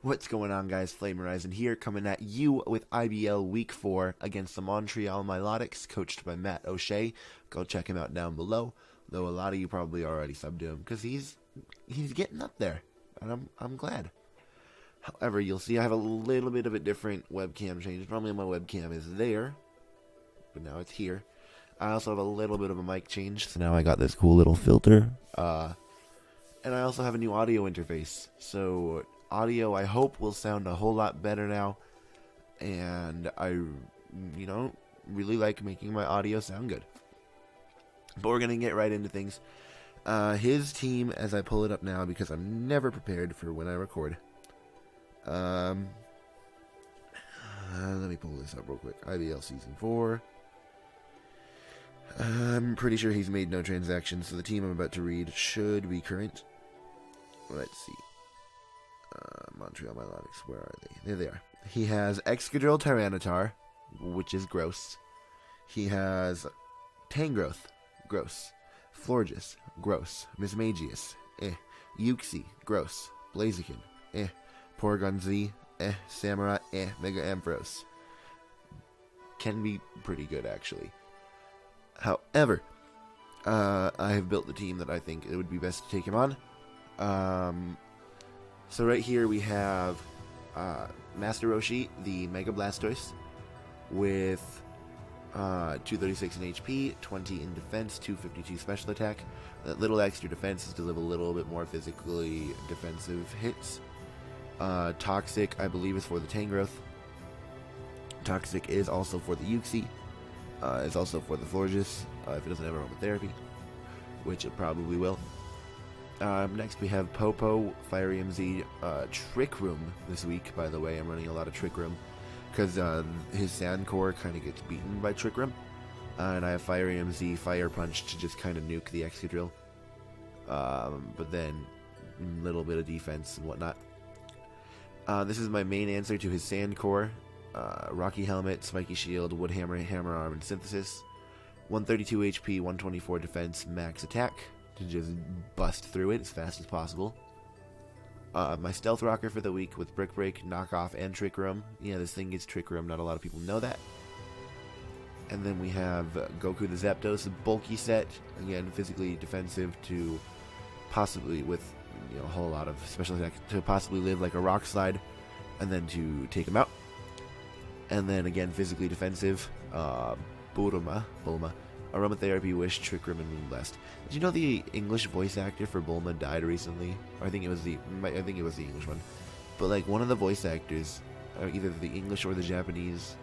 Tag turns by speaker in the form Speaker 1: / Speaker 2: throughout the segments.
Speaker 1: What's going on, guys? FlameHorizon here, coming at you with IBL Week 4 against the Montreal Milotics, coached by Matt Oshea. Go check him out down below, though a lot of you probably already subbed to him, because he's getting up there, and I'm glad. However, you'll see I have a little bit of a different webcam change. Normally my webcam is there, but now it's here. I also have a little bit of a mic change, so now I got this cool little filter. And I also have a new audio interface, so audio, I hope, will sound a whole lot better now, and I, really like making my audio sound good. But we're going to get right into things. His team, as I pull it up now, because I'm never prepared for when I record. Let me pull this up real quick. IBL Season 4. I'm pretty sure he's made no transactions, so the team I'm about to read should be current. Let's see. Montreal Milotics, where are they? There they are. He has Excadrill Tyranitar, which is gross. He has Tangrowth, gross. Florges, gross. Mismagius, Uxie, gross. Blaziken, Porygon Z, Samurai, Mega Ampharos. Can be pretty good, actually. However, I have built the team that I think it would be best to take him on. So right here we have Master Roshi, the Mega Blastoise, with 236 in HP, 20 in defense, 252 special attack. That little extra defense is to live a little bit more physically defensive hits. Toxic, I believe, is for the Tangrowth. Toxic is also for the Uxie. Is also for the Florges, if it doesn't have aromatherapy, which it probably will. Next we have Popo, Fire EMZ, Trick Room this week. By the way, I'm running a lot of Trick Room because his Sand Core kind of gets beaten by Trick Room, and I have Fire EMZ, Fire Punch to just kind of nuke the Excadrill, but then a little bit of defense and whatnot. This is my main answer to his Sand Core. Rocky Helmet, Spiky Shield, Wood Hammer, Hammer Arm, and Synthesis. 132 HP, 124 defense, max attack to just bust through it as fast as possible. My Stealth Rocker for the week with Brick Break, Knockoff, and Trick Room. Yeah, this thing gets Trick Room, not a lot of people know that. And then we have Goku the Zapdos, a bulky set. Again, physically defensive to possibly, with a whole lot of special attack, to possibly live like a Rock Slide, and then to take him out. And then again, physically defensive, Bulma, Aromatherapy, Wish, Trick Room, and Moonblast. Did you know the English voice actor for Bulma died recently? Or I think it was the English one. But like one of the voice actors, either the English or the Japanese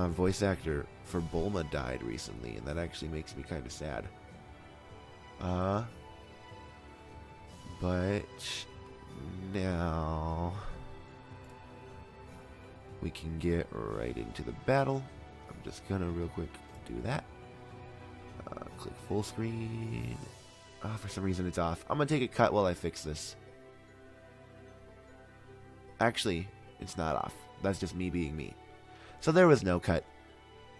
Speaker 1: voice actor for Bulma died recently, and that actually makes me kind of sad. But now we can get right into the battle. I'm just gonna real quick do that. Click full screen. For some reason it's off. I'm gonna take a cut while I fix this. Actually, it's not off. That's just me being me. So there was no cut.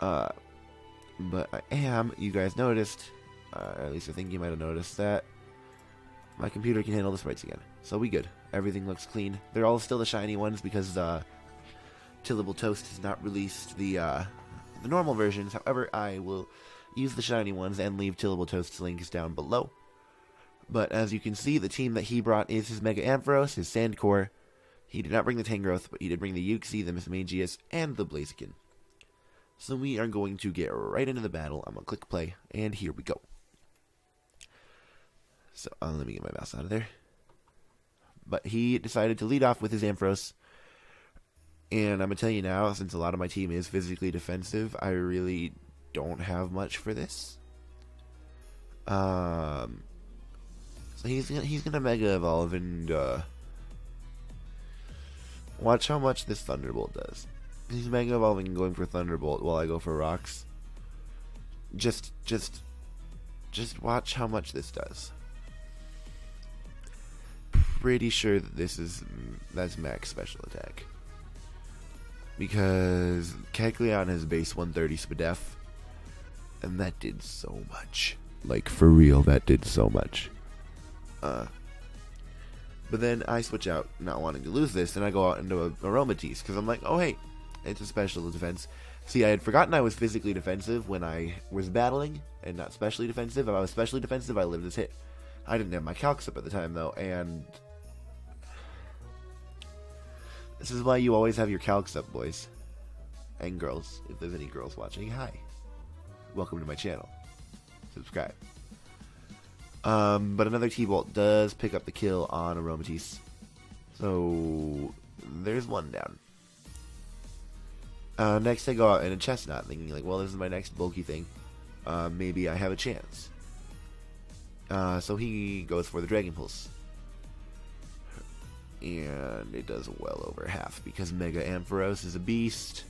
Speaker 1: But you guys noticed, at least I think you might have noticed, that my computer can handle the sprites again. So we good. Everything looks clean. They're all still the shiny ones because TilableToast has not released the normal versions. However, I will use the shiny ones and leave TilableToast's links down below. But as you can see, the team that he brought is his Mega Ampharos, his Sand Core. He did not bring the Tangrowth, but he did bring the Uxie, the Mismagius, and the Blaziken. So we are going to get right into the battle. I'm going to click play, and here we go. So let me get my mouse out of there. But he decided to lead off with his Ampharos. And I'm going to tell you now, since a lot of my team is physically defensive, I really don't have much for this. So he's gonna Mega Evolve and watch how much this Thunderbolt does. He's Mega Evolving and going for Thunderbolt while I go for Rocks. Just watch how much this does. Pretty sure that that's max special attack. Because Kecleon has base 130 Spadef, and that did so much. Like, for real, that did so much. But then I switch out, not wanting to lose this, and I go out into a Aromatisse, because I'm like, oh hey, it's a special defense. See, I had forgotten I was physically defensive when I was battling, and not specially defensive. If I was specially defensive, I lived this hit. I didn't have my calcs up at the time, though, and this is why you always have your calcs up, boys. And girls, if there's any girls watching, hi. Welcome to my channel. Subscribe. But another T-Bolt does pick up the kill on Aromatisse. So, there's one down. Next I go out in a Chestnut, thinking like, well, this is my next bulky thing. Maybe I have a chance. So he goes for the Dragon Pulse. And it does well over half, because Mega Ampharos is a beast.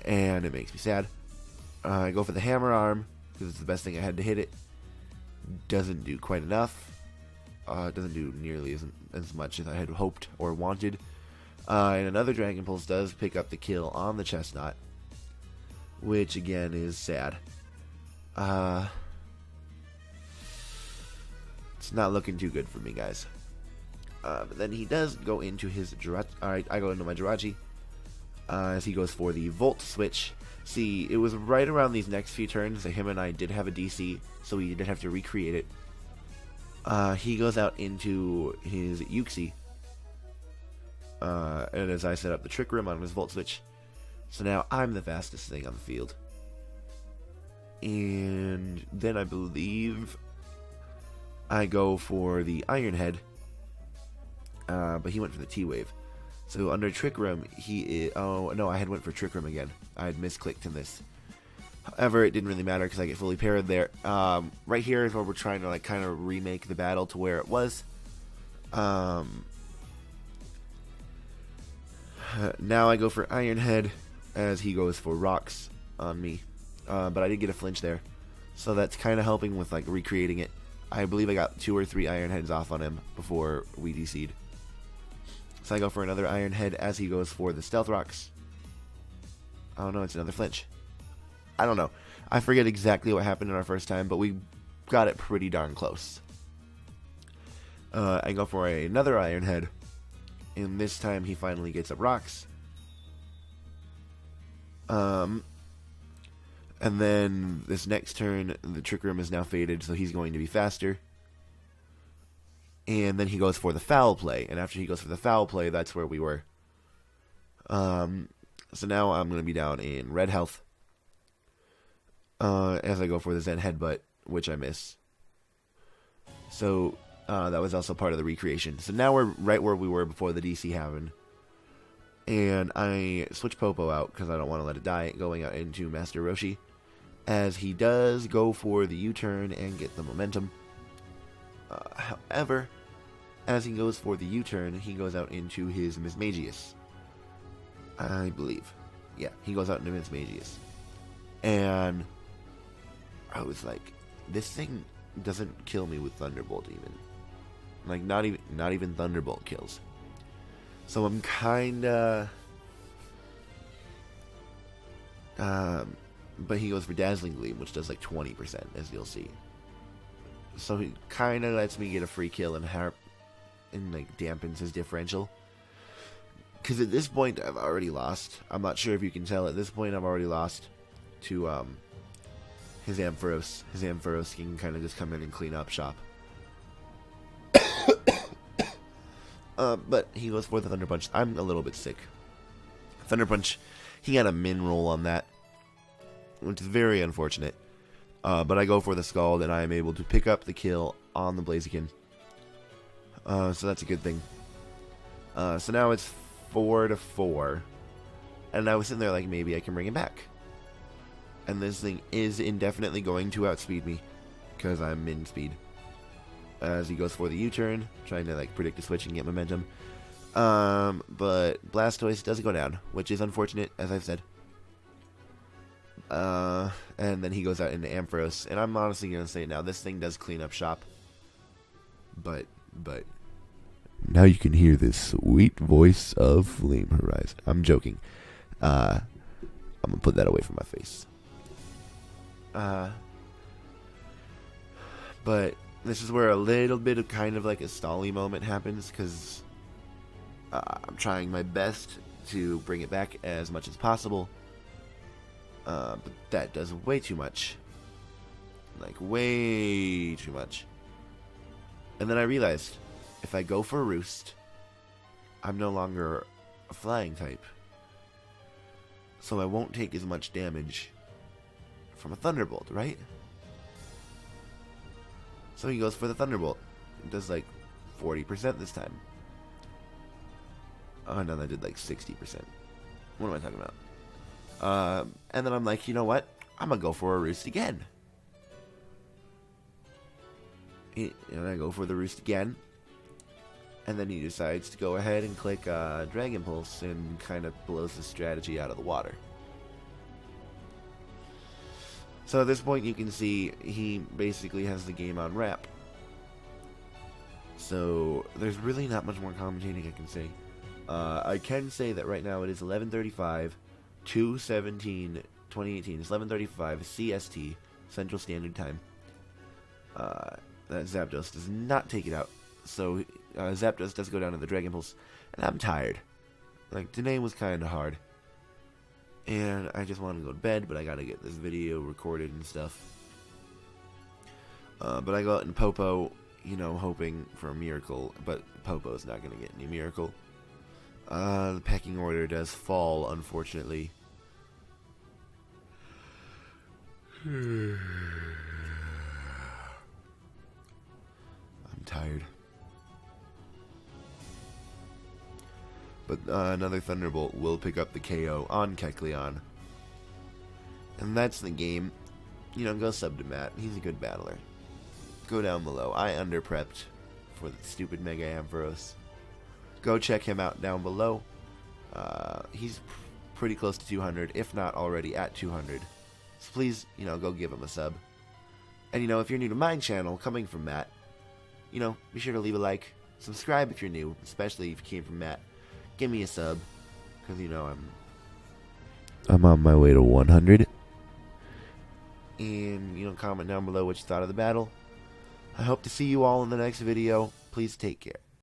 Speaker 1: And it makes me sad. I go for the Hammer Arm, because it's the best thing I had to hit it. Doesn't do quite enough. Doesn't do nearly as much as I had hoped or wanted. And another Dragon Pulse does pick up the kill on the Chestnut, which again is sad. It's not looking too good for me, guys. But then he does go into his Jirachi. Alright, I go into my Jirachi as he goes for the Volt Switch. See, it was right around these next few turns that him and I did have a DC, so we did have to recreate it. He goes out into his Uxie. And as I set up the Trick Room on his Volt Switch. So now I'm the fastest thing on the field. And then I believe I go for the Iron Head. But he went for the T-Wave. So under Trick Room, he is... Oh, no, I had went for Trick Room again. I had misclicked in this. However, it didn't really matter because I get fully parried there. Right here is where we're trying to like kind of remake the battle to where it was. Now I go for Iron Head as he goes for Rocks on me. But I did get a flinch there. So that's kind of helping with like recreating it. I believe I got 2 or 3 Iron Heads off on him before we DC'd. So I go for another Iron Head as he goes for the Stealth Rocks. Oh no, it's another flinch. I don't know. I forget exactly what happened in our first time, but we got it pretty darn close. I go for another Iron Head. And this time he finally gets up Rocks. And then this next turn, the Trick Room is now faded, so he's going to be faster. And then he goes for the Foul Play. And after he goes for the Foul Play, that's where we were. So now I'm going to be down in red health. As I go for the Zen Headbutt, which I miss. So that was also part of the recreation. So now we're right where we were before the DC happened. And I switch Popo out because I don't want to let it die, going out into Master Roshi. As he does go for the U-turn and get the momentum. However, as he goes for the U-turn, he goes out into his Mismagius. I believe. Yeah, he goes out into Mismagius. And I was like, this thing doesn't kill me with Thunderbolt even. Like, not even Thunderbolt kills. So I'm kinda... but he goes for Dazzling Gleam, which does like 20%, as you'll see. So he kind of lets me get a free kill and like dampens his differential. Because at this point, I've already lost. I'm not sure if you can tell. At this point, I've already lost to his Ampharos. His Ampharos can kind of just come in and clean up shop. But he goes for the Thunder Punch. I'm a little bit sick. Thunder Punch, he had a min roll on that, which is very unfortunate. But I go for the Scald, and I am able to pick up the kill on the Blaziken. So that's a good thing. So now it's 4-4. And I was sitting there like, maybe I can bring him back. And this thing is indefinitely going to outspeed me, because I'm min speed. As he goes for the U-turn, trying to like predict a switch and get momentum. But Blastoise does go down, which is unfortunate, as I've said. And then he goes out into Ampharos, and I'm honestly going to say now, this thing does clean up shop. But now you can hear this sweet voice of FlameHorizon. I'm joking. I'm going to put that away from my face. But This is where a little bit of kind of like a stally moment happens, because I'm trying my best to bring it back as much as possible, but that does way too much. Like, way too much. And then I realized, if I go for a roost, I'm no longer a flying type, so I won't take as much damage from a thunderbolt, right? So he goes for the thunderbolt. It does like 40% this time. Oh no, that did like 60%. What am I talking about? And then I'm like, you know what? I'm gonna go for a roost again. And I go for the roost again. And then he decides to go ahead and click Dragon Pulse and kind of blows the strategy out of the water. So at this point you can see he basically has the game on wrap. So there's really not much more commentating I can say. I can say that right now it is 11:35, 2/17/2018. It's 11:35 CST, Central Standard Time. That Zapdos does not take it out. So Zapdos does go down to the Dragon Pulse, and I'm tired. Like, today was kind of hard. And I just want to go to bed, but I gotta get this video recorded and stuff. But I go out and Popo, you know, hoping for a miracle, but Popo's not gonna get any miracle. The pecking order does fall, unfortunately. I'm tired. But another Thunderbolt will pick up the KO on Kecleon. And that's the game. You know, go sub to Matt. He's a good battler. Go down below. I under-prepped for the stupid Mega Ampharos. Go check him out down below. He's pretty close to 200, if not already at 200. So please, you know, go give him a sub. And, you know, if you're new to my channel, coming from Matt, you know, be sure to leave a like. Subscribe if you're new, especially if you came from Matt. Give me a sub, because, you know, I'm on my way to 100. And, you know, comment down below what you thought of the battle. I hope to see you all in the next video. Please take care.